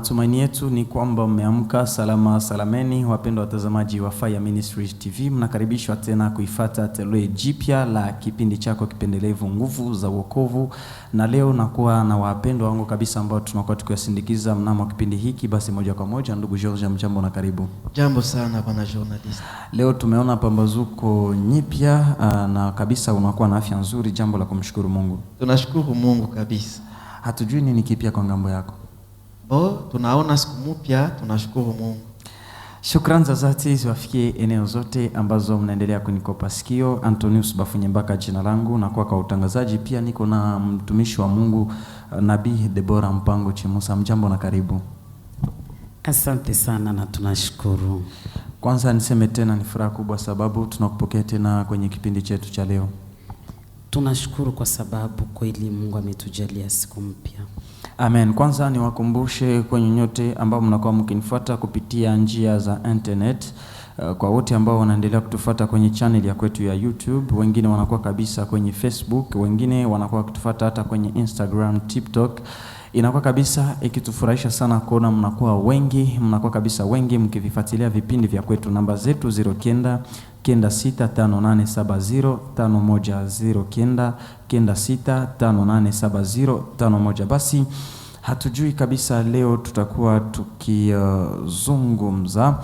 matumaini yetu ni kwamba mmeamka salama salameni. Wapendwa watazamaji wa Fire Ministries TV, mnakaribishwa tena kuifuata toleo jipya la kipindi chako kipendelevu Nguvu za Wokovu. Na leo nakuwa na wapendwa wangu kabisa ambao tunakuwa tukiwasindikiza mnamo kipindi hiki. Basi moja kwa moja, ndugu George, mjambo na karibu. Jambo sana bwana journalist. Leo tumeona pambazuko nyipya na kabisa unakuwa na afya nzuri, jambo la kumshukuru Mungu. Tunashukuru Mungu kabisa. Hatujui nini kipya kwa ngambo yako. Tunaona siku mpya, tunashukuru Mungu. Shukrani za dhati ziwafikie eneo zote ambazo mnaendelea kunikopa sikio. Antonius Bafunyembaka jina langu, na kwa utangazaji pia niko na mtumishi wa Mungu Nabii Deborah Mpango Chimusa. Mjambo na karibu. Asante sana na tunashukuru. Kwanza niseme tena ni furaha kubwa sababu tunakupokea tena kwenye kipindi chetu cha leo. Tunashukuru kwa sababu kweli Mungu ametujalia siku mpya. Amen. Kwanza niwakumbushe kwenye nyote ambao mnakuwa mkinifuata kupitia njia za internet, kwa wote ambao wanaendelea kutufuata kwenye channel ya kwetu ya YouTube, wengine wanakuwa kabisa kwenye Facebook, wengine wanakuwa kutufuata hata kwenye Instagram, TikTok. Inakuwa kabisa ikitufurahisha sana kuona mnakuwa kabisa wengi mkivifuatilia vipindi vya kwetu. Namba zetu 0996587051. Basi hatujui kabisa leo tutakuwa tukizungumza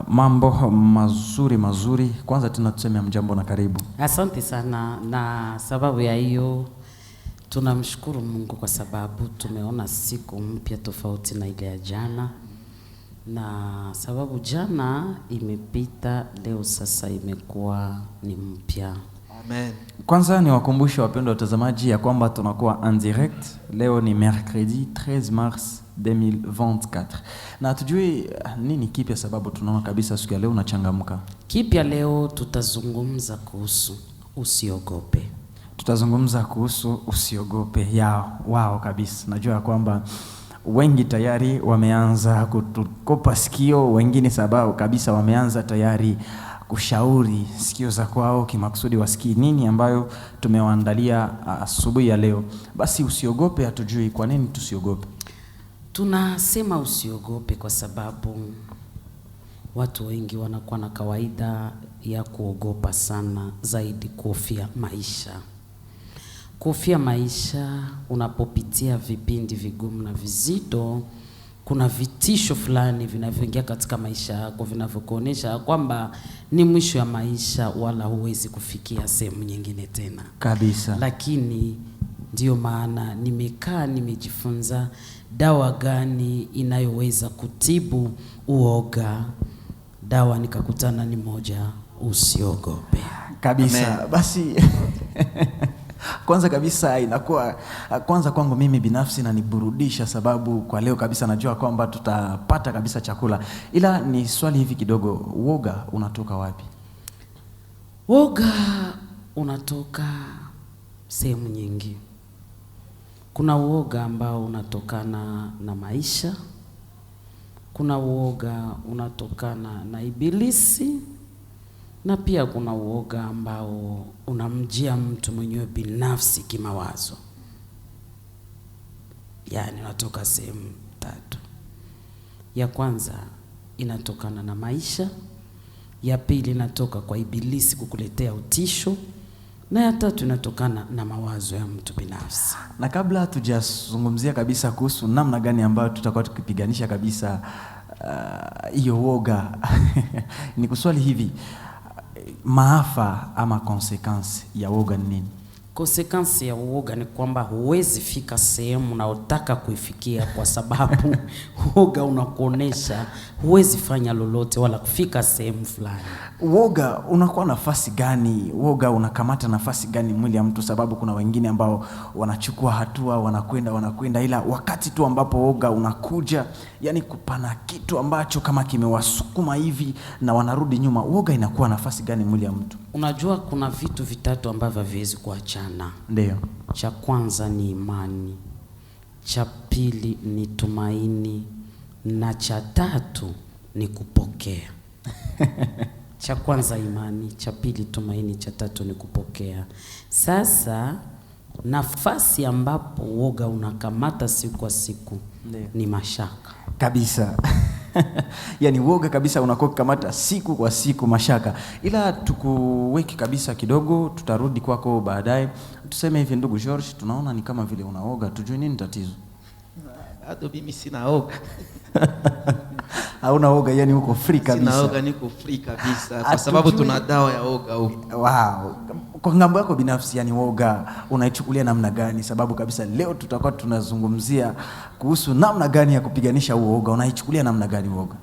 mambo mazuri. Kwanza tunatuseme mjambo na karibu. Asante sana, na sababu ya hiyo tunamshukuru Mungu kwa sababu tumeona siku mpya tofauti na ile ya jana, na sababu jana imepita, leo sasa imekuwa ni mpya. Amen. Kwanza ni wakumbushe wapendwa watazamaji ya kwamba tunakuwa en direct. Leo ni mercredi 13 mars 2024. Na tujui nini kipya sababu tunaona kabisa siku ya leo unachangamka. Kipya leo tutazungumza kuhusu usiogope. Tutazungumza kuhusu usiogope. Wao kabisa. Najua kwamba wengi tayari wameanza kutukopa sikio, wengine sababu kabisa wameanza tayari kushauri sikio za kwao kimakusudi wasikii nini ambayo tumewaandalia asubuhi ya leo. Basi usiogope, hatujui kwa nini tusiogope. Tunasema usiogope kwa sababu watu wengi wanakuwa na kawaida ya kuogopa sana, zaidi kuhofia maisha. Kuhofia maisha, unapopitia vipindi vigumu na vizito, kuna vitisho fulani vinavyoingia katika maisha yako vinavyokuonesha kwamba ni mwisho ya maisha, wala huwezi kufikia sehemu nyingine tena kabisa. Lakini ndio maana nimejifunza dawa gani inayoweza kutibu uoga. Dawa nikakutana ni moja, usiogope kabisa. Amen. Basi kwanza kabisa inakuwa kwanza kwangu mimi binafsi na niburudisha sababu kwa leo kabisa najua kwamba tutapata kabisa chakula. Ila ni swali hivi kidogo, uoga unatoka wapi? Uoga unatoka sehemu nyingi. Kuna uoga ambao unatokana na maisha. Kuna uoga unatokana na ibilisi. Na pia kuna uoga ambao unamjia mtu mwenyewe binafsi kimawazo. Yani unatoka sehemu tatu. Ya kwanza inatokana na maisha, ya pili inatoka kwa ibilisi kukuletea utisho, na ya tatu inatokana na mawazo ya mtu binafsi. Na kabla hatujazungumzia kabisa kuhusu namna gani ambayo tutakuwa tukipiganisha kabisa hiyo uoga ni kuswali hivi, maafa ama consequence ya uoga ni nini? Consequence ya uoga ni kwamba huwezi fika sehemu unayotaka kuifikia kwa sababu uoga unakuonesha huwezi fanya lolote wala kufika sehemu fulani. Uoga unakuwa nafasi gani? Uoga unakamata nafasi gani mwili ya mtu? Sababu kuna wengine ambao wanachukua hatua, wanakwenda ila wakati tu ambapo uoga unakuja, yani kupana kitu ambacho kama kimewasukuma hivi na wanarudi nyuma. Uoga inakuwa nafasi gani mwili ya mtu? Unajua kuna vitu vitatu ambavyo haviwezi kuachana. Ndio. Cha kwanza ni imani, cha pili ni tumaini, na cha tatu ni kupokea. Cha kwanza imani, cha pili tumaini, cha tatu ni kupokea. Sasa nafasi ambapo woga unakamata siku kwa siku ni mashaka kabisa. Yani woga kabisa unakuwa kukamata siku kwa siku mashaka. Ila tukuweki kabisa kidogo, tutarudi kwako baadaye. Tuseme hivi ndugu George, tunaona ni kama vile unaoga, tujue nini tatizo? Bado mimi sina oga. Hauna oga, yani uko free kabisa. Sina oga, niko free kabisa kwa sababu tuna dawa ya oga huko. Wow. Kwa ngambo yako binafsi, yani woga unaichukulia namna gani? Sababu kabisa leo tutakuwa tunazungumzia kuhusu namna gani ya kupiganisha uoga. Unaichukulia namna gani woga?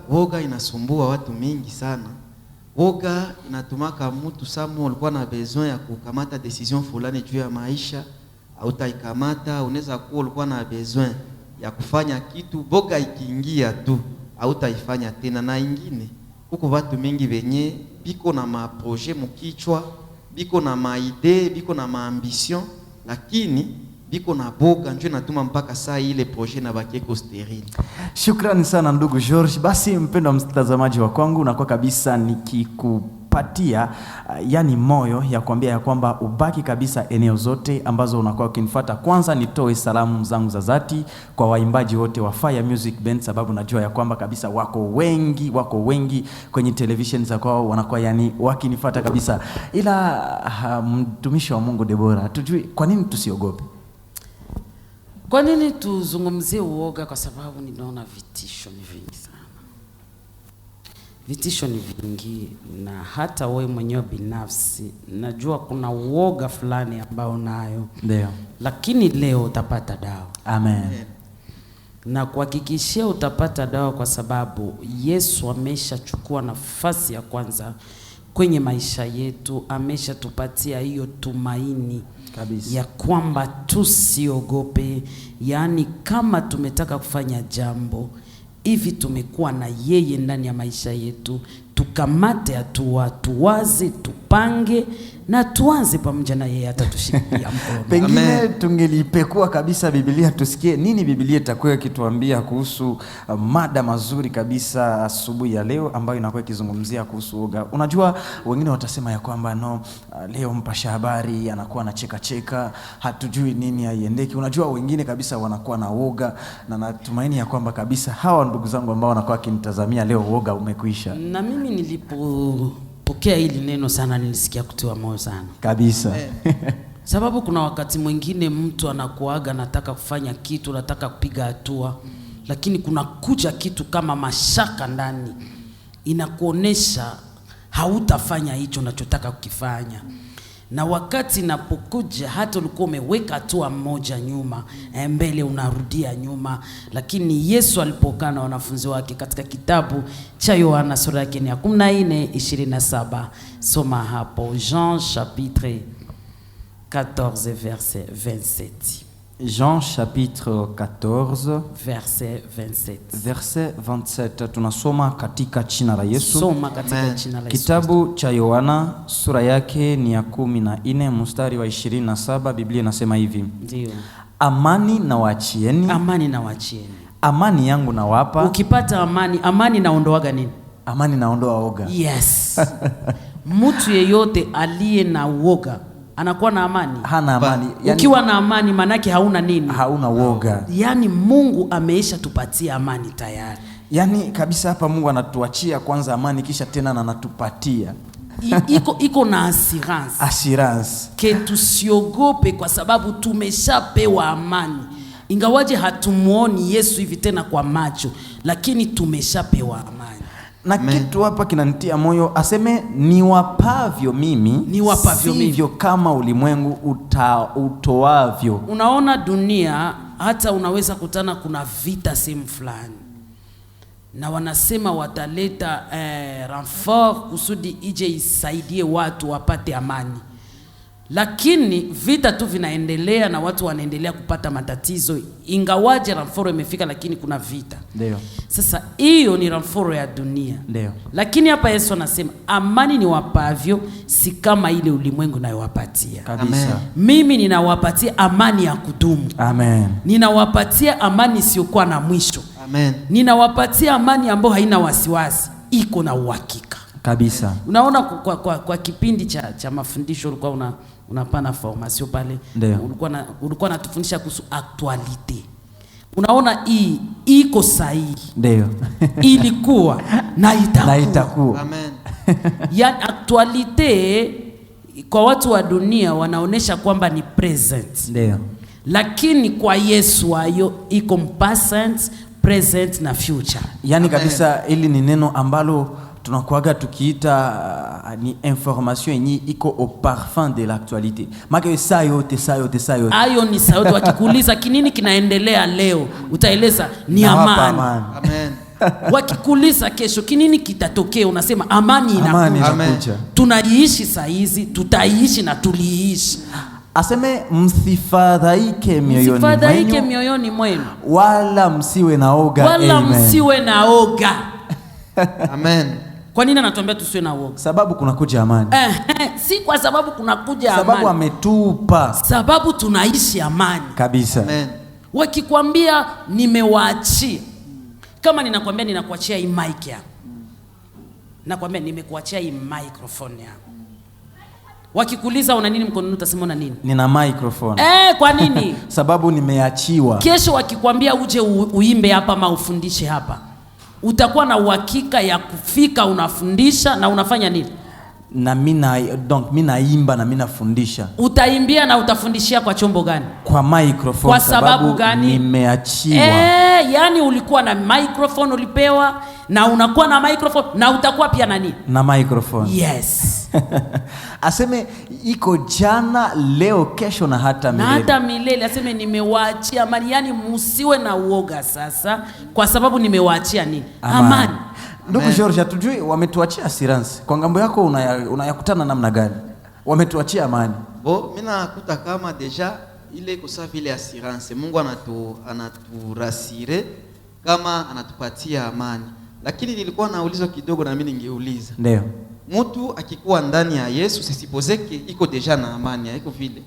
Woga inasumbua watu mingi sana. Woga inatumaka mtu samu alikuwa na besoin ya kukamata decision fulani juu ya maisha, hautaikamata. Unaweza kuwa ulikuwa na besoin ya kufanya kitu, boga ikiingia tu hautaifanya tena. Na ingine huko watu mingi wenye biko na maprojet mukichwa, biko na maide, biko na maambition, lakini biko na boga, ndio inatuma mpaka saa ile projet na bakeko sterile. Shukrani sana ndugu George. Basi mpendwa mtazamaji wa kwangu, unakuwa kabisa nikikupatia yani moyo ya kuambia ya kwamba ubaki kabisa eneo zote ambazo unakuwa ukinifuata. Kwanza nitoe salamu zangu za dhati kwa waimbaji wote wa Fire Music Band, sababu najua ya kwamba kabisa wako wengi kwenye television za kwao, wanakuwa yani wakinifuata kabisa. Ila mtumishi wa Mungu Deborah, tujue kwa nini tusiogope? Kwa nini tuzungumzie uoga? Kwa sababu ninaona vitisho ni vingi sana. Vitisho ni vingi, na hata wewe mwenyewe binafsi najua kuna uoga fulani ambao nayo. Ndio. Lakini leo utapata dawa. Amen. Na kuhakikishia utapata dawa, kwa sababu Yesu ameshachukua nafasi ya kwanza kwenye maisha yetu. Ameshatupatia hiyo tumaini kabisa ya kwamba tusiogope. Yaani kama tumetaka kufanya jambo hivi, tumekuwa na yeye ndani ya maisha yetu, tukamate hatua, tuwaze, tupange na tuanze pamoja na yeye, atatushikia mkono. Pengine tungelipekua kabisa Biblia tusikie nini Biblia itakuwa ikituambia kuhusu mada mazuri kabisa asubuhi ya leo ambayo inakuwa ikizungumzia kuhusu uoga. Unajua wengine watasema ya kwamba leo mpasha habari anakuwa na cheka, hatujui nini haiendeki. Unajua wengine kabisa wanakuwa na uoga, na natumaini ya kwamba kabisa hawa ndugu zangu ambao wanakuwa kinitazamia leo uoga umekwisha. Na mimi nilipopokea hili neno sana nilisikia kutiwa moyo sana kabisa. Sababu kuna wakati mwingine mtu anakuaga anataka kufanya kitu, anataka kupiga hatua, lakini kuna kuja kitu kama mashaka ndani inakuonesha hautafanya hicho unachotaka kukifanya. Na wakati inapokuja hata ulikuwa umeweka hatua moja nyuma, mbele unarudia nyuma. Lakini Yesu alipokaa na wanafunzi wake katika kitabu cha Yohana sura yake ya 14:27, soma hapo, Jean chapitre 14 verset 27. Jean chapitre 14 verset 27. Verset 27, tunasoma katika jina la Yesu. Soma katika jina la Yesu. Kitabu cha Yohana sura yake ni ya 14 mstari wa 27, Biblia inasema hivi. Ndio. Amani na waachieni. Amani na waachieni. Amani yangu nawapa. Ukipata amani naondoaga nini? Amani naondoa oga. Yes. Mtu yeyote aliye na uoga anakuwa na amani? Hana amani. Yani, ukiwa na amani manake hauna nini? Hauna uoga. Yani Mungu ameisha tupatia amani tayari. Yani kabisa hapa Mungu anatuachia kwanza amani, kisha tena anatupatia. Iko na assurance. Ke tusiogope kwa sababu tumeshapewa amani. Ingawaje hatumuoni Yesu hivi tena kwa macho, lakini tumeshapewa amani. Na kitu hapa kinanitia moyo, aseme niwapavyo mimi, sivyo kama ulimwengu utoavyo. Unaona dunia, hata unaweza kutana kuna vita sehemu fulani, na wanasema wataleta renfort kusudi ije isaidie watu wapate amani. Lakini vita tu vinaendelea na watu wanaendelea kupata matatizo, ingawaje renfort imefika, lakini kuna vita. Ndio. Sasa hiyo ni renfort ya dunia. Ndio. Lakini hapa Yesu anasema amani ni wapavyo, si kama ile ulimwengu nayowapatia. Kabisa. Mimi ninawapatia amani ya kudumu. Amen. Ninawapatia amani isiyokuwa na mwisho. Amen. Ninawapatia amani ambayo haina wasiwasi, iko na uhakika. kabisa. Unaona kwa kipindi cha mafundisho ulikuwa unapana formation pale, ulikuwa natufundisha kuhusu actualite. Unaona hii iko sahihi. Ndio. Ilikuwa na itakuwa. Amen. Ya actualite kwa watu wa dunia wanaonesha kwamba ni present. Ndio. Lakini kwa Yesu ayo iko present, present na future. Yani kabisa ili ni neno ambalo tunakuaga tukiita ni information yenye iko au parfum de l'actualité. Maki saa yote. Ayo ni saa yote. Wakikuuliza kinini kinaendelea leo, utaeleza ni amani. Amen. Wakikuuliza kesho kinini kitatokea, unasema amani inakuja. Tunaiishi saa hizi, tutaiishi na tuliishi. Aseme msifadhaike mioyoni mwenu. Wala msiwe na oga. Amen. Kwa nini anatuambia tusiwe na woga? Sababu kuna kuja amani. Si kwa sababu kuna kuja amani. Sababu ametupa. Sababu tunaishi amani. Kabisa. Amen. Wakikwambia nimewaachia. Kama ninakwambia ninakuachia hii mic yako. Nakwambia nimekuachia hii microphone yako. Wakikuuliza una nini mkononi utasema una nini? Nina microphone. Kwa nini? Sababu nimeachiwa. Kesho wakikwambia uje uimbe hapa ama ufundishe hapa, utakuwa na uhakika ya kufika unafundisha na unafanya nini? Na mimi naimba na mimi nafundisha. Utaimbia na utafundishia kwa chombo gani? Kwa microphone. Kwa sababu gani? Nimeachiwa. Yani ulikuwa na microphone ulipewa, na unakuwa na microphone na utakuwa pia na nini? Na microphone. Yes. Aseme iko jana, leo, kesho na hata milele. Na hata milele. Aseme nimewaachia amani. Yani msiwe na uoga sasa, kwa sababu nimewaachia nini? Amani. Ndugu George, hatujui wametuachia assurance. Kwa ngambo yako unayakutana namna gani? Wametuachia amani. Mimi nakuta kama deja ile kosa vile assurance. Mungu anaturasire kama anatupatia amani. Lakini nilikuwa naulizo kidogo na mimi ningeuliza. Ndio. Mtu akikuwa ndani ya Yesu sisipozeke iko deja na amani, haiko vile.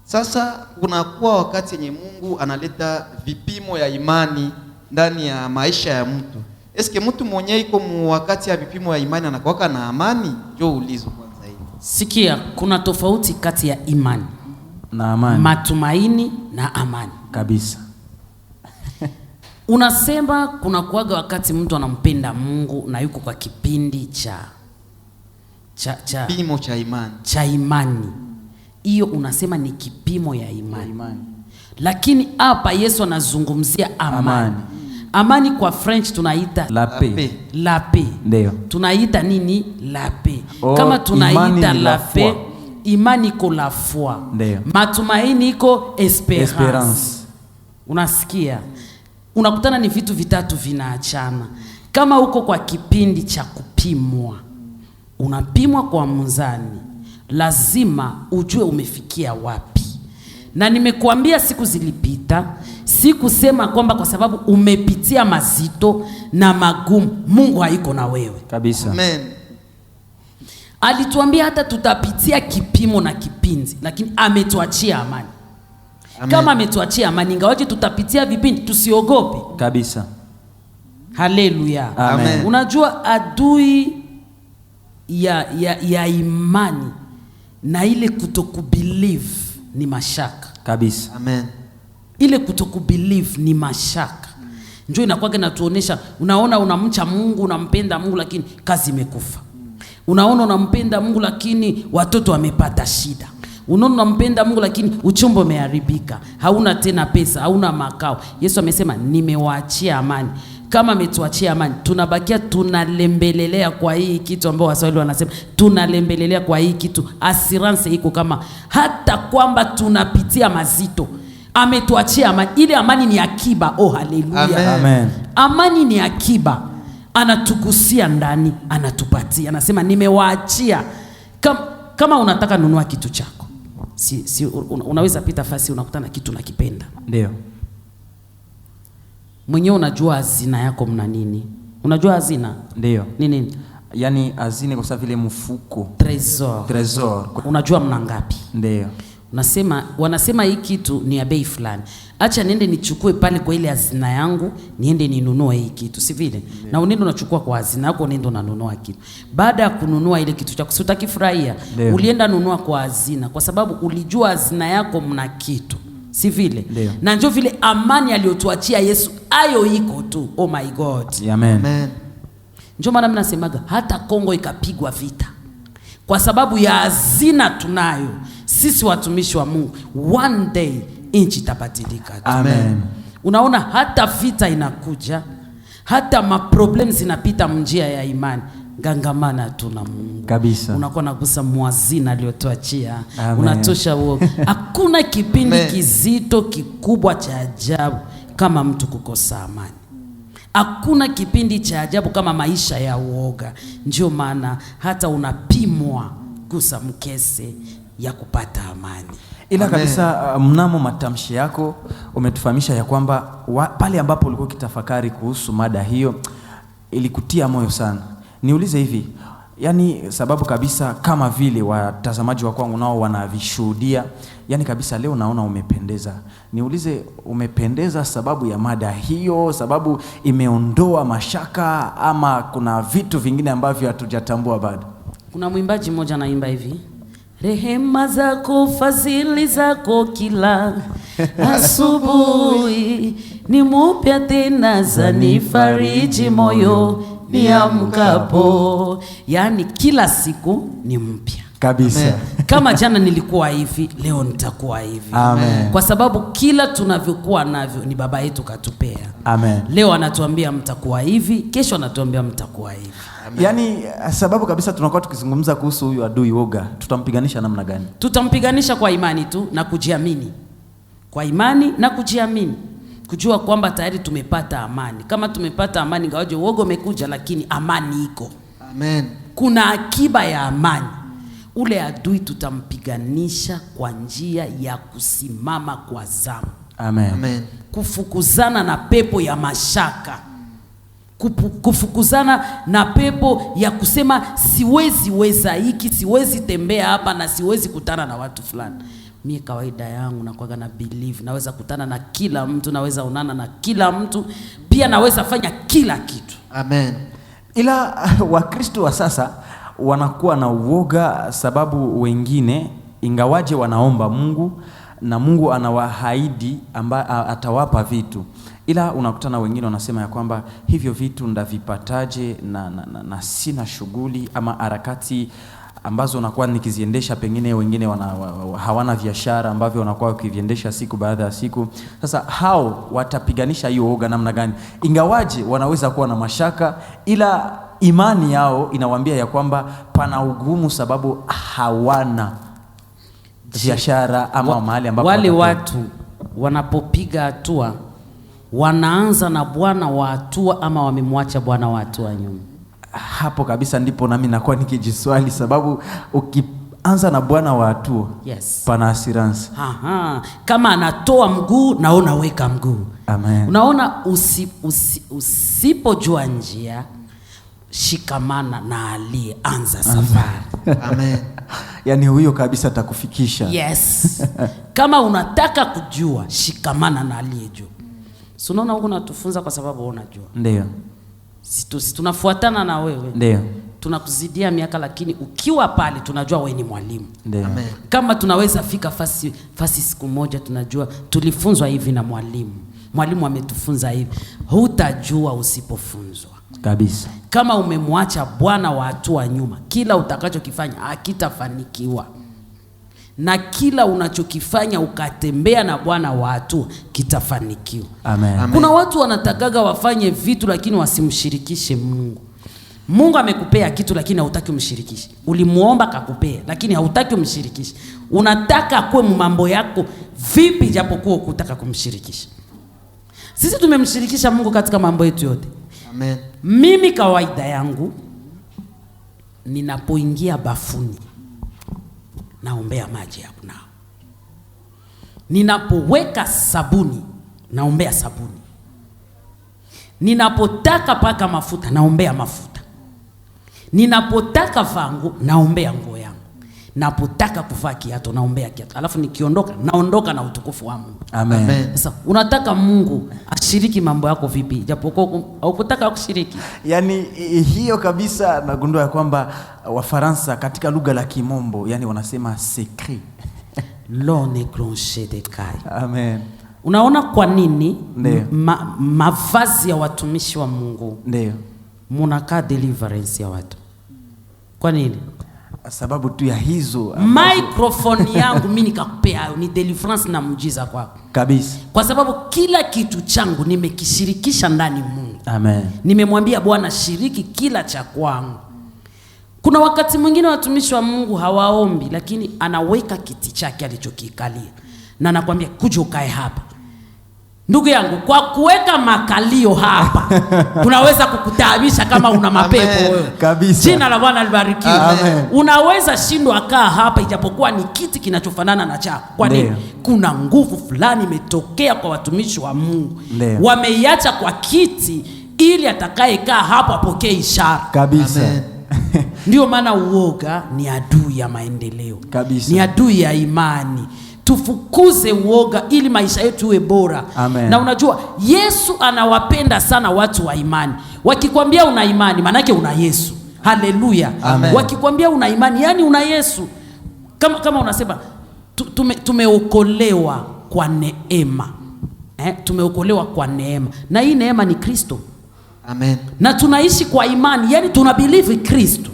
Sasa kunakuwa wakati yenye Mungu analeta vipimo ya imani ndani ya maisha ya mtu. Eske mtu mwenye iko wakati ya vipimo ya imani anakuwa na amani? Ndio ulizo kwanza hivi. Sikia, kuna tofauti kati ya imani na amani. Matumaini na amani. Kabisa. Unasema kuna kuaga wakati mtu anampenda Mungu na yuko kwa kipindi cha kipimo cha imani. Cha imani. Hiyo unasema ni kipimo ya imani. Lakini hapa Yesu anazungumzia amani. Amani kwa French tunaita la paix. La paix. Ndio. Tunaita nini? La paix. Kama tunaita la paix, imani iko la foi. Ndio. Matumaini iko esperance. Unasikia? Unakutana ni vitu vitatu vinaachana. Kama uko kwa kipindi cha kupimwa, unapimwa kwa mzani, lazima ujue umefikia wapi. Na nimekuambia siku zilipita, sikusema kwamba kwa sababu umepitia mazito na magumu Mungu haiko na wewe. Kabisa. Amen. Alituambia hata tutapitia kipimo na kipindi, lakini ametuachia amani. Amen. Kama ametuachia amani, ingawaje tutapitia vipindi, tusiogope. Kabisa. Haleluya. Amen. Unajua adui ya imani na ile kutokubelieve ni mashaka. Kabisa. Amen. Ile kutokubelieve ni mashaka. Njoo inakuwa inatuonesha, unaona unamcha Mungu, unampenda Mungu lakini kazi imekufa. Unaona unampenda Mungu lakini watoto wamepata shida. Unaona unampenda Mungu lakini uchumba umeharibika. Hauna tena pesa, hauna makao. Yesu amesema nimewaachia amani. Kama ametuachia amani, tunabakia tunalembelelea kwa hii kitu ambao Waswahili wanasema tunalembelelea kwa hii kitu. Assurance iko kama hata kwamba tunapitia mazito, ametuachia amani. Ile amani ni akiba. Oh, haleluya. Amen. Amani ni akiba. Anatugusia ndani, anatupatia. Anasema nimewaachia. Kama unataka nunua kitu chako, unaweza pita fasi unakutana kitu nakipenda. Ndio. Mwenyewe unajua hazina yako mna nini? Unajua hazina? Ndio. Ni nini? Yaani hazina kwa sababu vile mfuko. Trésor. Trésor. Unajua mna ngapi? Ndio. wanasema hii kitu ni ya bei fulani, acha niende nichukue pale kwa ile hazina yangu, niende ninunue hii kitu, si vile? Na unaenda unachukua kwa hazina yako, unaenda unanunua kitu. Baada ya kununua ile kitu chako, utakifurahia. Ulienda nunua kwa hazina kwa sababu ulijua hazina yako mna kitu, si vile? Na ndio vile amani aliyotuachia Yesu ayo iko tu. Oh my God. Amen. Amen. Ndio maana mimi nasemaga hata Kongo ikapigwa vita kwa sababu ya hazina tunayo sisi watumishi wa Mungu, one day nchi itabadilika. Amen. Unaona, hata vita inakuja, hata maproblem zinapita njia ya imani, gangamana tu na Mungu kabisa. Unakuwa nagusa mwazina aliyotuachia, unatosha huo. Hakuna kipindi kizito kikubwa cha ajabu kama mtu kukosa amani. Hakuna kipindi cha ajabu kama maisha ya uoga. Ndio maana hata unapimwa gusa mkese ya kupata amani. Ila kabisa, mnamo matamshi yako umetufahamisha ya kwamba pale ambapo ulikuwa ukitafakari kuhusu mada hiyo ilikutia moyo sana. Niulize hivi, yani sababu kabisa kama vile watazamaji wa kwangu nao wanavishuhudia, yani kabisa leo naona umependeza. Niulize, umependeza sababu ya mada hiyo, sababu imeondoa mashaka, ama kuna vitu vingine ambavyo hatujatambua bado? Kuna mwimbaji mmoja anaimba hivi: rehema zako, fadhili zako kila asubuhi ni mpya tena, zanifariji moyo niamkapo. Yani kila siku ni mpya kabisa. Kama jana nilikuwa hivi, leo nitakuwa hivi. Amen. Kwa sababu kila tunavyokuwa navyo ni baba yetu katupea. Amen. Leo anatuambia mtakuwa hivi, kesho anatuambia mtakuwa hivi. Amen. Yani sababu kabisa tunakuwa tukizungumza kuhusu huyu adui woga, tutampiganisha namna gani? Tutampiganisha kwa imani tu na kujiamini. Kwa imani na kujiamini. Kujua kwamba tayari tumepata amani. Kama tumepata amani, ngawaje uoga umekuja, lakini amani iko. Amen. Kuna akiba ya amani. Ule adui tutampiganisha kwa njia ya kusimama kwa zamu. Amen. Amen. Kufukuzana na pepo ya mashaka. Kufukuzana na pepo ya kusema siwezi weza hiki, siwezi tembea hapa, na siwezi kutana na watu fulani. Mimi kawaida yangu nakuwa na believe naweza kutana na kila mtu, naweza onana na kila mtu, pia naweza fanya kila kitu. Amen. Ila Wakristo wa sasa wanakuwa na uoga sababu wengine ingawaje wanaomba Mungu na Mungu anawaahidi atawapa vitu, ila unakutana wengine wanasema ya kwamba hivyo vitu ndavipataje na sina shughuli ama harakati ambazo nakuwa nikiziendesha, pengine wengine hawana biashara ambavyo wanakuwa wakiviendesha siku baada ya siku. Sasa hao watapiganisha hiyo uoga namna gani? Ingawaje wanaweza kuwa na mashaka, ila imani yao inawaambia ya kwamba pana ugumu sababu hawana biashara ama mahali ambapo wale watu wanapopiga hatua wanaanza na bwana wa hatua ama wamemwacha bwana wa hatua nyuma. Hapo kabisa ndipo nami nakuwa nikijiswali, sababu ukianza na bwana wa hatua, yes, pana assurance. Kama anatoa mguu na unaweka mguu. Amen. Unaona, usipojua njia, shikamana na aliyeanza safari. Amen. Yani huyo kabisa atakufikisha. Yes. Kama unataka kujua, shikamana na aliyejua. Si unaona huko natufunza kwa sababu unajua. Ndio. Sisi tunafuatana na wewe. Ndio. Tunakuzidia miaka, lakini ukiwa pale tunajua wewe ni mwalimu. Ndio. Amen. Kama tunaweza fika fasi siku moja, tunajua tulifunzwa hivi na mwalimu. Mwalimu ametufunza hivi. Hutajua usipofunzwa. Kabisa. Kama umemwacha bwana wa hatua nyuma, kila utakachokifanya hakitafanikiwa. Na kila unachokifanya ukatembea na bwana wa hatua kitafanikiwa. Amen. Kuna watu wanatakaga wafanye vitu lakini wasimshirikishe Mungu. Mungu amekupea kitu lakini hautaki umshirikishe. Ulimuomba akakupea lakini hautaki umshirikishe. Unataka kuwe mambo yako vipi japokuwa ukutaka kumshirikisha. Sisi tumemshirikisha Mungu katika mambo yetu yote. Amen. Mimi kawaida yangu ninapoingia bafuni naombea maji ya kunao. Ninapoweka sabuni naombea sabuni. Ninapotaka paka mafuta naombea mafuta. Ninapotaka vangu naombea nguo yangu. napotaka kuvaa kiatu naombea kiatu, alafu nikiondoka naondoka na utukufu wa Mungu. Amen. Sasa unataka Mungu ashiriki mambo yako vipi japokuwa haukutaka kushiriki? Yani hiyo kabisa nagundua ya kwamba Wafaransa katika lugha la Kimombo yani wanasema secret. L'on est cloché de caille. Amen. Unaona kwa nini mavazi ya watumishi wa Mungu ndio munakaa deliverance ya watu? Kwa nini? Sababu tu ya hizo microphone yangu mimi nikakupea ni deliverance na muujiza kwako kabisa, kwa sababu kila kitu changu nimekishirikisha ndani Mungu. Amen. Nimemwambia Bwana shiriki kila cha kwangu. Kuna wakati mwingine watumishi wa Mungu hawaombi, lakini anaweka kiti chake alichokikalia na anakuambia kuja ukae hapa. Ndugu yangu, kwa kuweka makalio hapa tunaweza kukutaabisha kama una mapepo wewe. Kabisa. Jina la Bwana libarikiwe. Unaweza shindwa kaa hapa ijapokuwa ni kiti kinachofanana na chako. Kwa nini? Kuna nguvu fulani imetokea kwa watumishi wa Mungu. Wameiacha kwa kiti ili atakayekaa hapo apokee ishara. Kabisa. Ndio maana uoga ni adui ya maendeleo. Kabisa. Ni adui ya imani. Tufukuze uoga ili maisha yetu iwe bora. Amen. Na unajua Yesu anawapenda sana watu wa imani. Wakikwambia una imani maana yake una Yesu. Haleluya. Wakikwambia una imani yani una Yesu. Kama unasema tumeokolewa kwa neema. Tumeokolewa kwa neema. Na hii neema ni Kristo. Amen. Na tunaishi kwa imani yani tunabelieve Kristo.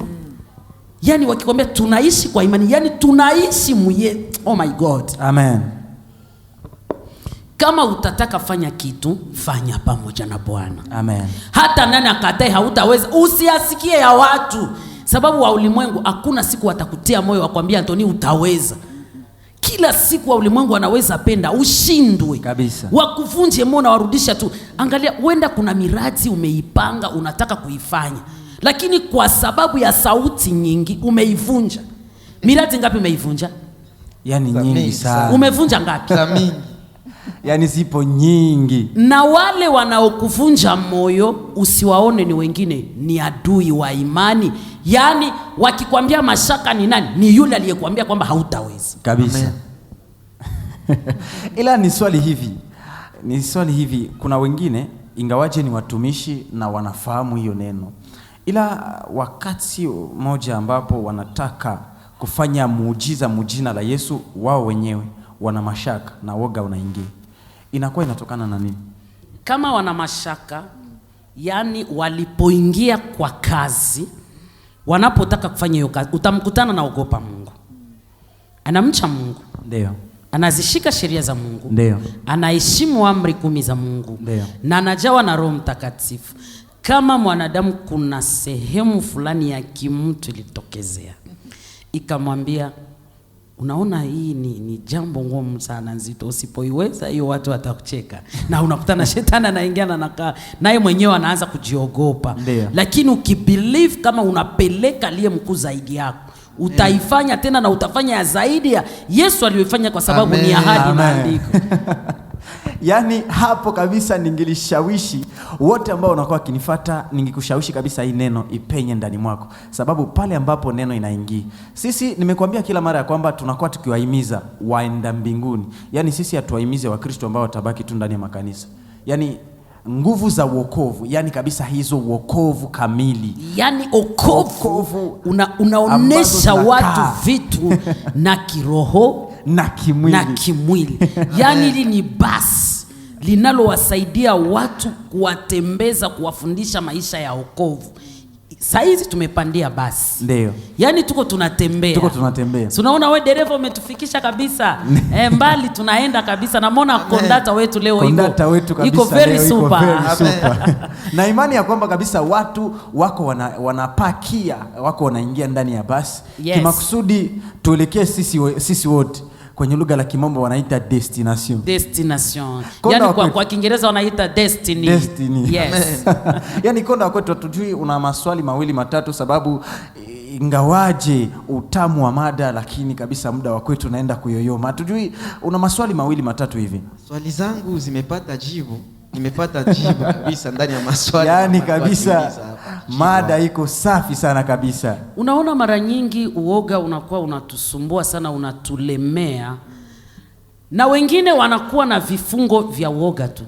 Yani wakikwambia tunaishi kwa imani yani tunaishi oh my God. Amen. Kama utataka fanya kitu fanya pamoja na Bwana. Amen. Hata nani akatae hautaweza, usiasikie ya watu, sababu wa ulimwengu hakuna siku watakutia moyo wakwambia Anthony utaweza. Kila siku wa ulimwengu anaweza penda ushindwe kabisa, wakuvunje moyo na warudisha tu. Angalia, wenda kuna miradi umeipanga unataka kuifanya, lakini kwa sababu ya sauti nyingi umeivunja. Miradi ngapi umeivunja? Yani nyingi sana. Umevunja ngapi? Mingi. Yani zipo nyingi. Na wale wanaokuvunja moyo usiwaone ni wengine, ni adui wa imani. Yani wakikwambia mashaka ni nani? Ni yule aliyekwambia kwamba hautaweza. Kabisa. Ila ni swali hivi, kuna wengine ingawaje ni watumishi na wanafahamu hiyo neno, ila wakati moja ambapo wanataka kufanya muujiza mujina la Yesu, wao wenyewe wana mashaka na woga unaingia. Inakuwa inatokana na nini? Kama wana mashaka, yani walipoingia kwa kazi, wanapotaka kufanya hiyo kazi, utamkutana na ogopa Mungu. Anamcha Mungu. Ndio. Anazishika sheria za Mungu. Ndio. Anaheshimu amri 10 za Mungu. Ndio. Na anajawa na Roho Mtakatifu. Kama mwanadamu kuna sehemu fulani ya kimtu ilitokezea, ikamwambia unaona hii ni jambo ngumu sana nzito, usipoiweza hiyo watu watakucheka. Na unakutana shetani anaingia na nakaa naye mwenyewe anaanza kujiogopa. Lakini ukibelieve kama unapeleka aliye mkuu zaidi yako, utaifanya tena na utafanya zaidi ya Yesu aliyofanya, kwa sababu ni ahadi maandiko. Yani hapo kabisa ningelishawishi wote ambao wanakuwa kinifuata, ningekushawishi kabisa hii neno ipenye ndani mwako, sababu pale ambapo neno inaingia, sisi nimekuambia kila mara ya kwamba tunakuwa tukiwahimiza waenda mbinguni. Yani sisi hatuwahimize Wakristo ambao watabaki tu ndani ya makanisa. Yani nguvu za wokovu, yani kabisa hizo wokovu kamili. Yani wokovu unaonesha watu vitu na kiroho na kimwili. Yani hili ni basi linalowasaidia watu kuwatembeza, kuwafundisha maisha ya wokovu. Saizi tumepandia basi. Ndio. Yani tuko tunatembea. So unaona wewe dereva umetufikisha kabisa mbali, tunaenda kabisa. Namuona kondakta wetu leo iko very super. Na imani ya kwamba kabisa watu wako wanapakia, wako wanaingia ndani ya basi. Yes. Kimakusudi tuelekee sisi wote. Kwenye lugha la Kimombo wanaita destination. Yani kwa Kiingereza wanaita destiny. Yes. Yani konda kwetu tujui una maswali mawili matatu, sababu ingawaje utamu wa mada, lakini kabisa muda wa kwetu naenda kuyoyoma. Tujui una maswali mawili matatu hivi. Swali zangu zimepata jibu. Nimepata jibu kabisa ndani ya maswali. Yani kabisa mada iko safi sana kabisa. Unaona, mara nyingi uoga unakuwa unatusumbua sana, unatulemea, na wengine wanakuwa na vifungo vya uoga tu.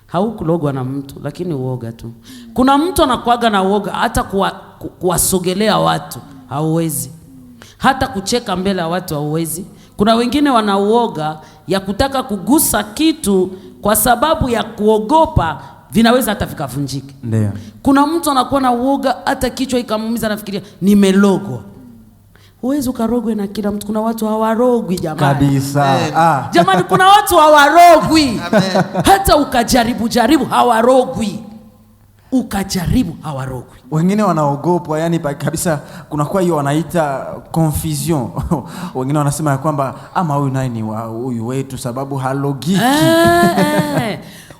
Haukulogwa na mtu, lakini uoga tu. Kuna mtu anakuaga na uoga hata kuwasogelea watu hauwezi, hata kucheka mbele ya watu hauwezi. Kuna wengine wana uoga ya kutaka kugusa kitu kwa sababu ya kuogopa vinaweza hata vikavunjika. Ndio. Kuna mtu anakuwa na uoga hata kichwa ikamuumiza, anafikiria nimelogwa. Huwezi ukarogwe na kila mtu. Kuna watu hawarogwi jamani. Kabisa. Jamani, kuna watu hawarogwi. Hata ukajaribu hawarogwi. Ukajaribu hawarogwi. Wengine wanaogopwa, yani kabisa kuna kwa hiyo wanaita confusion. Wengine wanasema ya kwamba ama huyu naye ni huyu wetu sababu halogiki.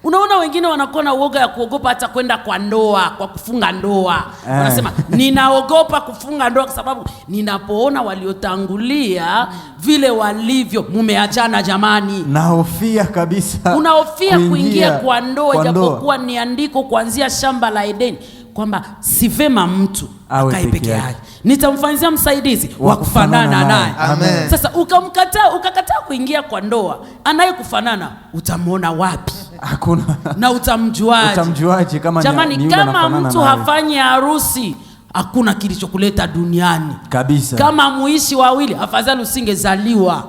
Unaona, wengine wanakuwa na uoga ya kuogopa hata kwenda kwa ndoa, kwa kufunga ndoa. Wanasema ninaogopa kufunga ndoa kwa sababu ninapoona waliotangulia vile walivyo, mumeachana jamani. Nahofia kabisa. Unahofia kuingia kwa ndoa, ijapokuwa ni andiko kuanzia shamba la Edeni kwamba si vema mtu akae peke yake, nitamfanyia msaidizi wa kufanana naye. Sasa ukakataa kuingia kwa ndoa, anayekufanana utamwona wapi? Hakuna. Na utamjuaje kama jamani? ni kama mtu hafanyi harusi, hakuna kilichokuleta duniani kabisa. Kama muishi wawili, afadhali usingezaliwa.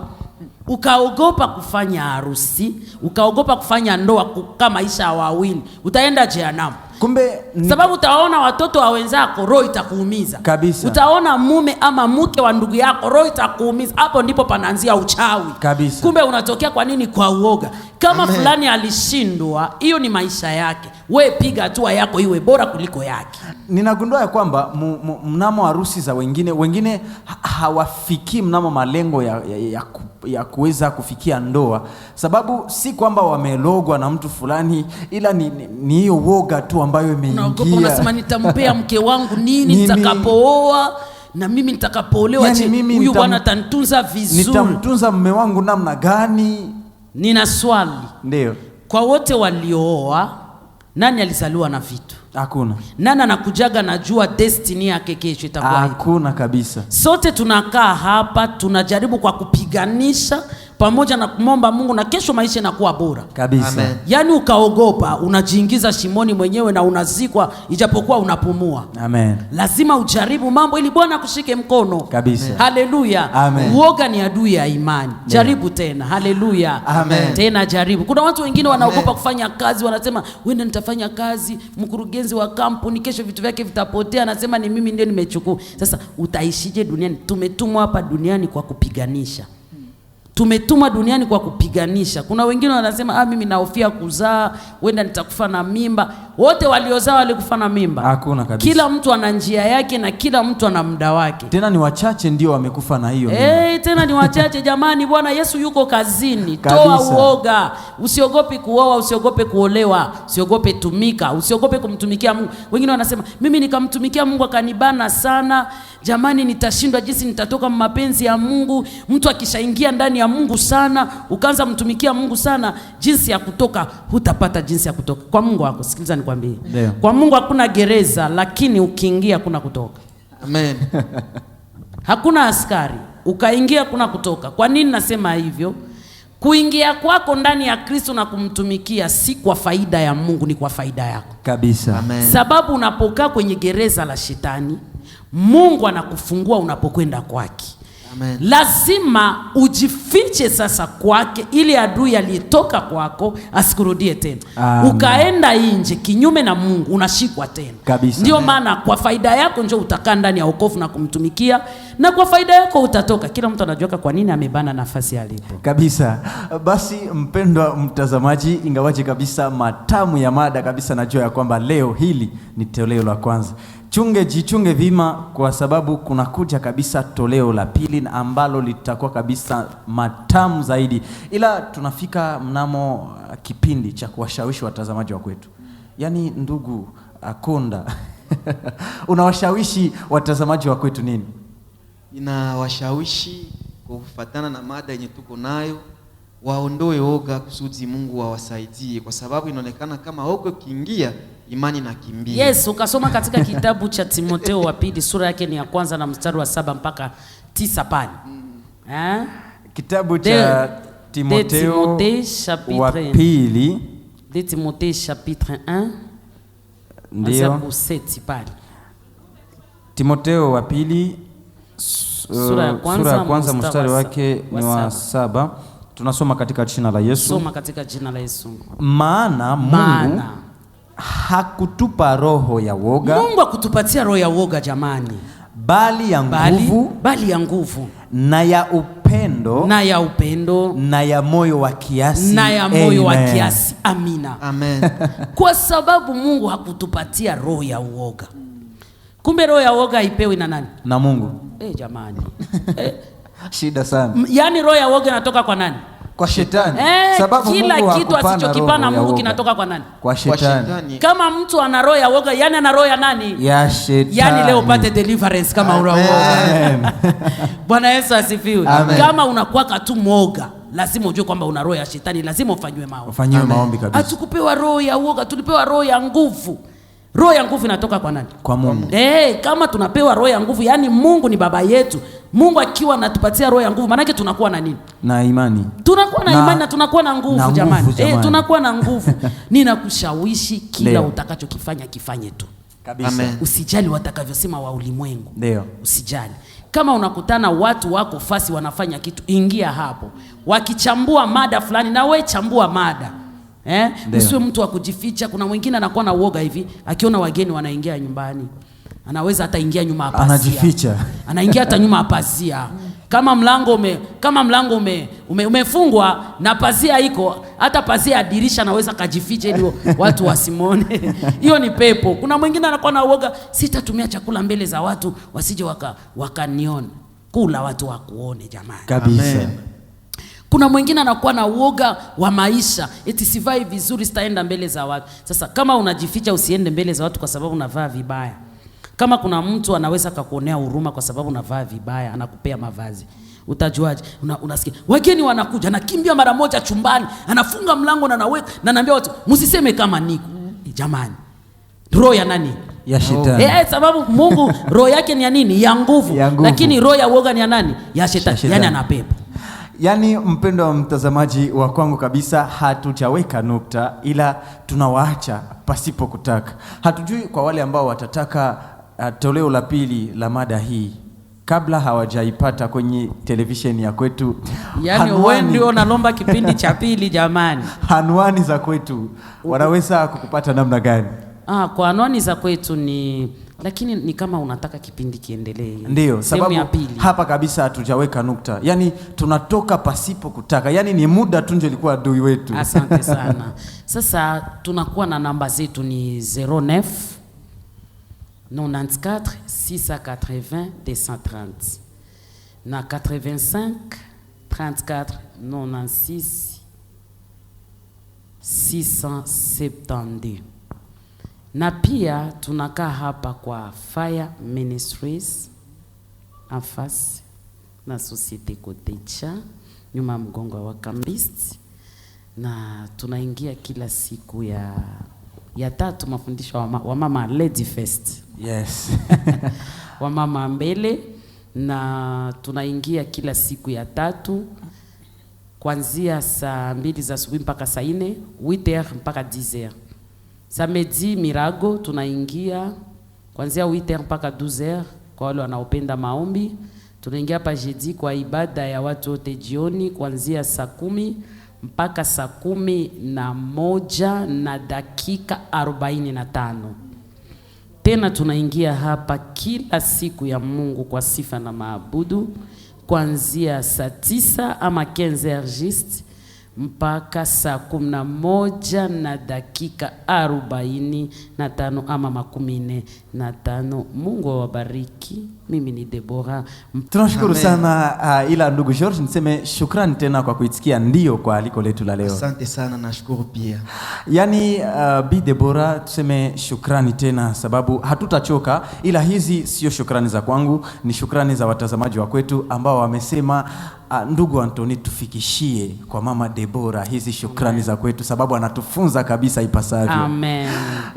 Ukaogopa kufanya harusi, ukaogopa kufanya ndoa, kukaa maisha ya wawili, utaenda jehanamu. Kumbe sababu utaona watoto wa wenzako, roho itakuumiza kabisa. Utaona mume ama mke wa ndugu yako, roho itakuumiza. Hapo ndipo panaanzia uchawi kabisa. Kumbe unatokea kwa nini? Kwa uoga. Kama fulani alishindwa, hiyo ni maisha yake. We piga hatua yako iwe bora kuliko yake. Ninagundua ya kwamba mnamo harusi za wengine hawafiki mnamo malengo ya kuweza kufikia ndoa, sababu si kwamba wamelogwa na mtu fulani, ila ni hiyo woga tu ambayo imeingia. Unaogopa, unasema nitampea mke wangu nini nitakapooa, na mimi nitakapoolewa, yani huyu bwana atanitunza vizuri. Nitamtunza mume wangu namna gani? Nina swali. Ndio. Kwa wote waliooa, nani alizaliwa na vitu? Hakuna. Nani anakujaga najua destiny yake kesho itakuwa? Hakuna kabisa. Sote tunakaa hapa tunajaribu kwa kupiganisha pamoja na kumomba Mungu, na kesho maisha yanakuwa bora kabisa. Amen. Yani ukaogopa, unajiingiza shimoni mwenyewe na unazikwa ijapokuwa unapumua. Amen. Lazima ujaribu mambo ili Bwana kushike mkono kabisa. Haleluya. Uoga ni adui ya imani. Jaribu tena. Haleluya. Tena jaribu. Kuna watu wengine wanaogopa kufanya kazi, wanasema wenda nitafanya kazi, mkurugenzi wa kampuni kesho vitu vyake vitapotea, anasema ni mimi ndio nimechukua. Sasa utaishije duniani? Tumetumwa hapa duniani kwa kupiganisha. Tumetumwa duniani kwa kupiganisha. Kuna wengine wanasema mimi nahofia kuzaa, wenda nitakufa na mimba. Wote waliozaa walikufa na mimba? Hakuna kabisa. Kila mtu ana njia yake na kila mtu ana muda wake. Tena ni wachache ndio wamekufa na hiyo tena ni wachache jamani. Bwana Yesu yuko kazini. Toa uoga. Usiogope kuoa, usiogope kuolewa, usiogope tumika, usiogope kumtumikia Mungu. Wengine wanasema mimi nikamtumikia Mungu akanibana sana, jamani nitashindwa jinsi nitatoka mapenzi ya Mungu. Mtu akishaingia ndani ya Mungu sana, ukaanza mtumikia Mungu sana, jinsi ya kutoka hutapata jinsi ya kutoka. Kwa Mungu wako, sikiliza nikwambie. Kwa Mungu hakuna gereza, lakini ukiingia kuna kutoka. Amen. Hakuna askari, ukaingia kuna kutoka. Kwa nini nasema hivyo? Kuingia kwako ndani ya Kristo na kumtumikia si kwa faida ya Mungu, ni kwa faida yako kabisa. Amen. Sababu unapokaa kwenye gereza la shetani, Mungu anakufungua unapokwenda kwake. Amen. Lazima ujifiche sasa kwake ili adui aliyetoka kwako asikurudie tena. Amen. Ukaenda nje kinyume na Mungu unashikwa tena kabisa. Ndio maana kwa faida yako njoo utakaa ndani ya wokovu na kumtumikia, na kwa faida yako utatoka. Kila mtu anajua kwa nini amebana nafasi alipo kabisa. Basi mpendwa mtazamaji, ingawaje kabisa matamu ya mada kabisa, najua ya kwamba leo hili ni toleo la kwanza. Jichunge vima, kwa sababu kuna kuja kabisa toleo la pili ambalo litakuwa kabisa matamu zaidi. Ila tunafika mnamo kipindi cha kuwashawishi watazamaji wa kwetu. Yaani ndugu Akonda unawashawishi watazamaji wa kwetu nini? Inawashawishi kufuatana na mada yenye tuko nayo, waondoe oga kusudi Mungu awasaidie, kwa sababu inaonekana kama oga kiingia imani na kimbia. Yes, ukasoma katika kitabu cha Timotheo wa pili sura yake ni ya kwanza na mstari wa 7 mpaka 9 pale. Kitabu cha Timotheo wa pili, de Timothée chapitre 1 ndio pale. Timotheo wa pili sura ya kwanza mstari wake ni wa 7. Tunasoma katika jina la Yesu. Soma katika jina la Yesu. Maana Mungu hakutupa roho ya woga. Mungu hakutupatia roho ya woga jamani, bali ya nguvu, bali ya nguvu na ya upendo, na ya moyo wa kiasi, Amina. Amen. Kwa sababu Mungu hakutupatia roho ya uoga. Kumbe roho ya uoga haipewi na nani? Na Mungu. Jamani. Shida sana. Yaani roho ya uoga inatoka kwa nani? Kwa shetani. Sababu kila kitu asichokipana Mungu kinatoka kwa nani? Kwa shetani. Kama mtu ana roho ya woga, yani ana roho ya nani? Ya shetani. Yani leo upate deliverance kama una woga. Bwana Yesu asifiwe. Kama unakuwa tu mwoga, lazima ujue kwamba una roho ya shetani, lazima ufanywe maombi. Ufanywe maombi kabisa. Hatukupewa roho ya woga, tulipewa roho ya nguvu. Roho ya nguvu inatoka kwa nani? Kwa Mungu. Kama tunapewa roho ya nguvu, yani Mungu ni baba yetu. Mungu akiwa anatupatia roho ya nguvu, maana yake tunakuwa na nini? Na imani. Tunakuwa na imani na tunakuwa na nguvu jamani. Tunakuwa na nguvu. Ninakushawishi kila utakachokifanya kifanye tu. Kabisa. Usijali watakavyosema wa ulimwengu. Ndio. Usijali. Kama unakutana watu wako fasi wanafanya kitu, ingia hapo. Wakichambua mada fulani na wewe chambua mada. Usiwe mtu wa kujificha. Kuna mwingine anakuwa na uoga hivi, akiona wageni wanaingia nyumbani, anaweza hata ingia nyuma ya pazia. Anajificha. Anaingia hata nyuma ya pazia. Kama mlango umefungwa na pazia iko, hata pazia ya dirisha anaweza kajificha ili watu wasimone. Hiyo ni pepo. Kuna mwingine anakuwa na uoga, sitatumia chakula mbele za watu wasije wakanione. Kula watu wakuone jamani. Kabisa. Amen. Kuna mwingine anakuwa na uoga wa maisha, eti sivai vizuri sitaenda mbele za watu. Sasa kama unajificha usiende mbele za watu kwa sababu unavaa vibaya. Kama kuna mtu anaweza kukuonea huruma kwa sababu unavaa vibaya, anakupea mavazi, utajuaje? Unasikia wageni wanakuja, nakimbia mara moja chumbani, anafunga mlango na anaweka na anaambia watu msiseme kama niko. Jamani. Roho ya nani? Ya shetani. Sababu Mungu roho yake ni ya nini? Ya nguvu. Lakini roho ya uoga ni ya nani? Ya shetani. Yaani anapepa. Yaani mpendo wa mtazamaji wa kwangu kabisa, hatujaweka nukta ila tunawaacha pasipo kutaka. Hatujui kwa wale ambao watataka toleo la pili la mada hii kabla hawajaipata kwenye televisheni ya kwetu. Yaani wewe ndio unalomba kipindi cha pili jamani. Anwani za kwetu wanaweza kukupata namna gani? Kwa anwani za kwetu ni, lakini ni kama unataka kipindi kiendelee. Ndio, sababu hapa kabisa hatujaweka nukta. Yaani tunatoka pasipo kutaka. Yaani ni muda tu ndio ilikuwa adui wetu. Asante sana. Sasa tunakuwa na namba zetu ni 09 94 680 230 na 85 34 96 672. Na pia tunakaa hapa kwa Fire Ministries en face na Societe Kotecha nyuma mgongo wa Kambist, na tunaingia kila siku ya tatu mafundisho wa mama Lady Fest. Yes. Wa mama mbele, na tunaingia kila siku ya tatu kuanzia saa 2 za asubuhi mpaka saa 4, 8h mpaka 10h. Samedi Mirago tunaingia kuanzia 8h mpaka 12h kwa wale wanaopenda maombi. Tunaingia hapa jeudi kwa ibada ya watu wote jioni kuanzia saa 10 mpaka saa 11 na dakika 45. Tena tunaingia hapa kila siku ya Mungu kwa sifa na maabudu kuanzia saa 9 ama 15h juste mpaka saa 11:45 ama 45. Mungu awabariki. Mimi ni Deborah. Tunashukuru Amen. sana ila ndugu George, niseme shukrani tena kwa kuitikia ndio kwa aliko letu la leo. Asante sana, nashukuru pia. Yani Bi Deborah, tuseme shukrani tena sababu hatutachoka, ila hizi sio shukrani za kwangu, ni shukrani za watazamaji wa kwetu ambao wamesema ndugu Anthony, tufikishie kwa mama Deborah hizi shukrani za kwetu sababu anatufunza kabisa ipasavyo. Amen.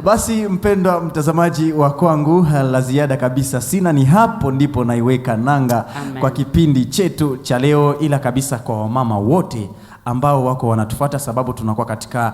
Basi mpendwa mtazamaji wa kwangu, la ziada kabisa sina, ni hapo ndipo naiweka nanga. Amen. Kwa kipindi chetu cha leo, ila kabisa kwa wamama wote ambao wako wanatufuata, sababu tunakuwa katika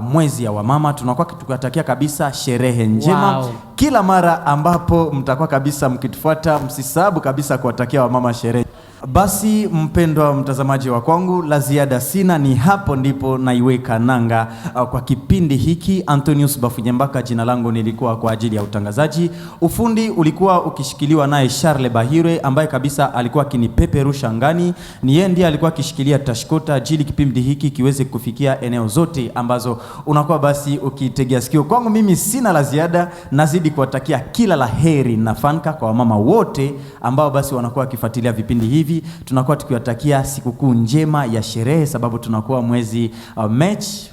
mwezi ya wamama, tunakuwa tukatakia kabisa sherehe njema. Wow. Kila mara ambapo mtakuwa kabisa mkitufuata, msisahau kabisa kuwatakia wamama sherehe. Basi mpendwa mtazamaji wa kwangu, la ziada sina, ni hapo ndipo naiweka nanga kwa kipindi hiki. Antonius Bafunyembaka jina langu, nilikuwa kwa ajili ya utangazaji. Ufundi ulikuwa ukishikiliwa naye Charles Bahire ambaye kabisa alikuwa akinipeperusha ngani. Ni yeye ndiye alikuwa akishikilia tashkota ajili kipindi hiki kiweze kufikia eneo zote ambazo unakuwa basi ukitegea sikio. Kwangu mimi sina la ziada, nazidi kuwatakia kila la heri na fanka kwa wamama wote ambao basi wanakuwa wakifuatilia vipindi hivi. Tunakuwa tukiwatakia sikukuu njema ya sherehe sababu tunakuwa mwezi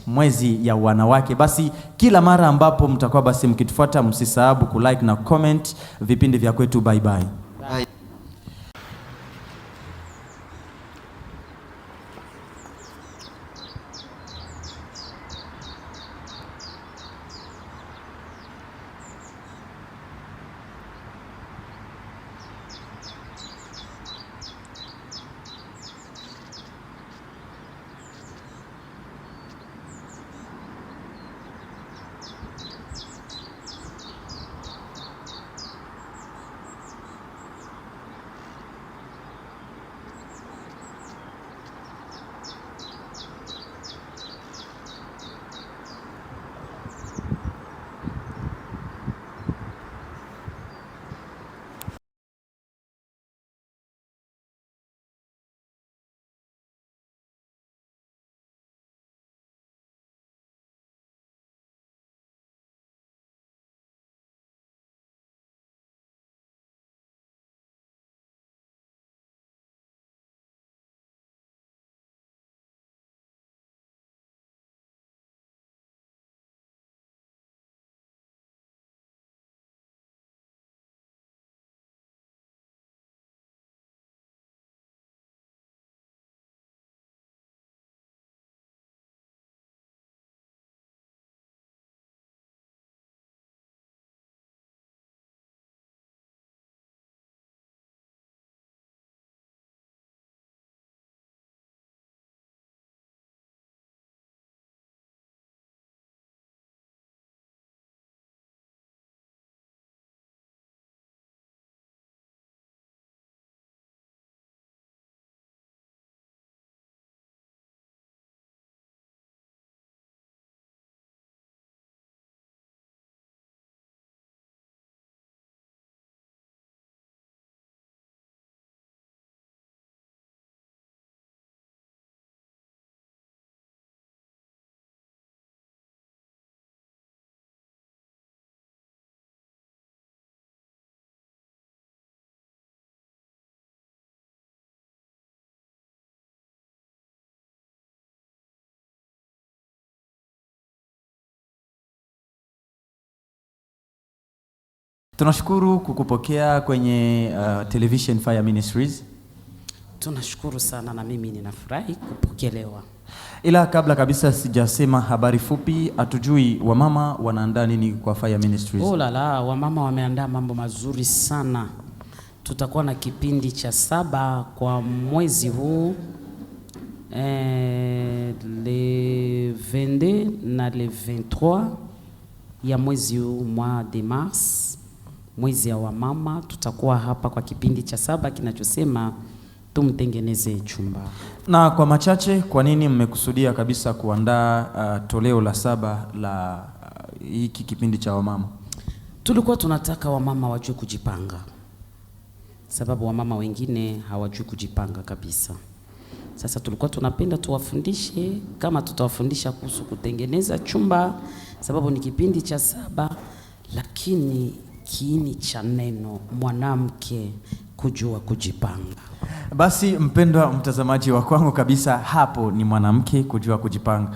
mwezi ya wanawake. Basi kila mara ambapo mtakuwa basi mkitufuata, msisahau kulike na comment vipindi vya kwetu. Bye bye. Bye. Tunashukuru kukupokea kwenye Television Fire Ministries. Tunashukuru sana, na mimi ninafurahi kupokelewa. Ila kabla kabisa sijasema habari fupi, atujui wamama wanaandaa nini kwa Fire Ministries? Oh la la, wamama wameandaa mambo mazuri sana. Tutakuwa na kipindi cha 7 kwa mwezi huu, le 22 na le 23 ya mwezi huu, mois de mars, mwezi ya wamama. Tutakuwa hapa kwa kipindi cha 7 kinachosema tumtengeneze chumba. Na kwa machache, kwa nini mmekusudia kabisa kuandaa toleo la 7 la hiki kipindi cha wamama? Tulikuwa tunataka wamama wajue kujipanga, sababu wamama wengine hawajui kujipanga kabisa. Sasa tulikuwa tunapenda tuwafundishe, kama tutawafundisha kuhusu kutengeneza chumba, sababu ni kipindi cha 7, lakini kiini cha neno mwanamke kujua kujipanga. Basi mpendwa mtazamaji wa kwangu kabisa, hapo ni mwanamke kujua kujipanga.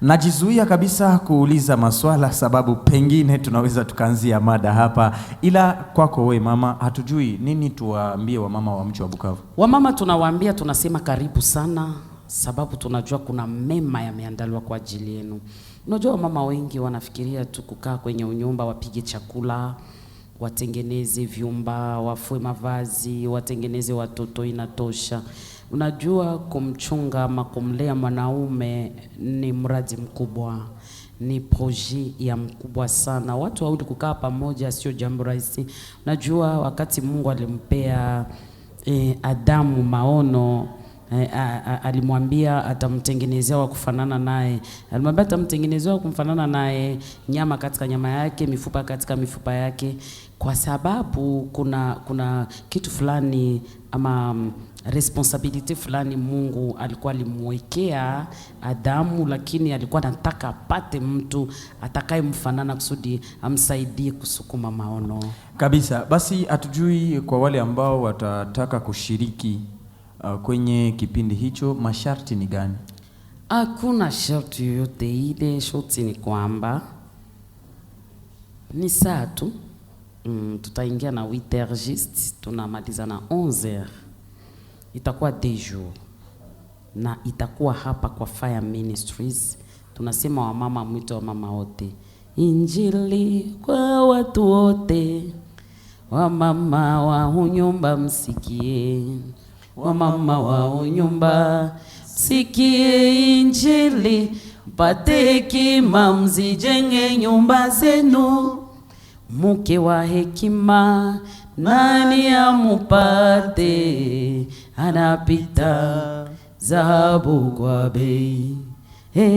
Najizuia kabisa kuuliza maswala sababu pengine tunaweza tukaanzia mada hapa, ila kwako we mama, hatujui nini tuwaambie wamama wa mji wa Bukavu. Wamama tunawaambia, tunasema karibu sana, sababu tunajua kuna mema yameandaliwa kwa ajili yenu. Unajua wamama wengi wanafikiria tu kukaa kwenye unyumba, wapige chakula, watengeneze vyumba, wafue mavazi, watengeneze watoto, inatosha. Unajua kumchunga ama kumlea mwanaume ni mradi mkubwa, ni projet ya mkubwa sana. Watu wawili kukaa pamoja sio jambo rahisi. Unajua wakati Mungu alimpea Adamu maono, alimwambia atamtengenezea wa kufanana naye. Alimwambia atamtengenezea wa kumfanana naye, nyama katika nyama yake, mifupa katika mifupa yake, kwa sababu kuna kitu fulani ama responsibility fulani Mungu alikuwa alimwekea Adamu, lakini alikuwa anataka apate mtu atakayemfanana kusudi amsaidie kusukuma maono. Kabisa. Basi hatujui kwa wale ambao watataka kushiriki kwenye kipindi hicho, masharti ni gani? Hakuna sharti yoyote ile. Sharti ni kwamba ni saa tu, tutaingia na 8h juste, tunamaliza na 11h. Itakuwa 2 jours na itakuwa hapa kwa Fire Ministries. Tunasema wamama, mwito wa mama wote, injili kwa watu wote, wamama wa unyumba msikie, wamama wa unyumba msikie injili, mpate hekima mzijenge nyumba zenu. Mke wa hekima nani amupate, anapita dhahabu kwa bei.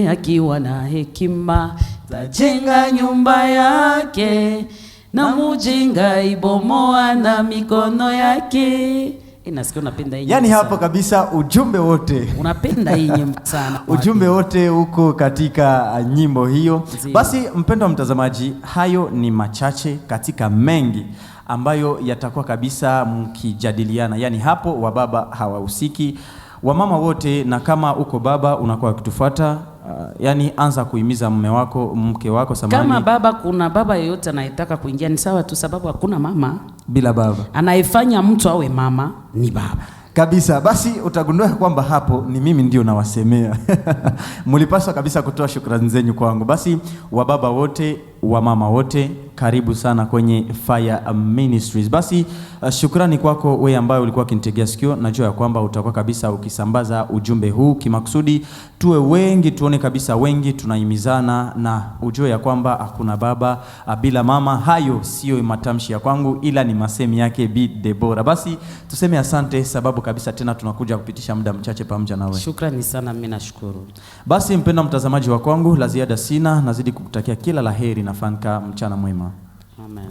Akiwa na hekima tajenga nyumba yake, na mujenga ibomoa na mikono yake. Nasikia unapenda hii. Yani hapo kabisa ujumbe wote. Unapenda hii nyimbo sana. Ujumbe wote uko katika nyimbo hiyo. Basi mpendwa mtazamaji, hayo ni machache katika mengi ambayo yatakuwa kabisa mkijadiliana. Yani hapo wababa hawahusiki, wamama wote, na kama uko baba unakuwa ukitufuata, yani anza kuhimiza mume wako, mke wako samani. Kama baba, kuna baba yeyote anayetaka kuingia ni sawa tu, sababu hakuna mama bila baba. Anayefanya mtu awe mama ni baba. Kabisa. Basi utagundua kwamba hapo ni mimi ndio nawasemea. Mulipaswa kabisa kutoa shukrani zenyu kwangu. Basi wababa wote, wamama wote, karibu sana kwenye Fire Ministries. Basi shukrani kwako wewe ambaye ulikuwa ukinitegea sikio. Najua ya kwamba utakuwa kabisa ukisambaza ujumbe huu kimakusudi, tuwe wengi, tuone kabisa wengi tunahimizana, na ujue ya kwamba hakuna baba bila mama. Hayo sio matamshi ya kwangu, ila ni masemi yake Bi Deborah. Basi tuseme asante, sababu kabisa tena tunakuja kupitisha muda mchache pamoja na wewe. Shukrani sana, mimi nashukuru. Basi mpendwa mtazamaji wa kwangu, la ziada sina, nazidi kukutakia kila laheri na fanka, mchana mwema. Amen.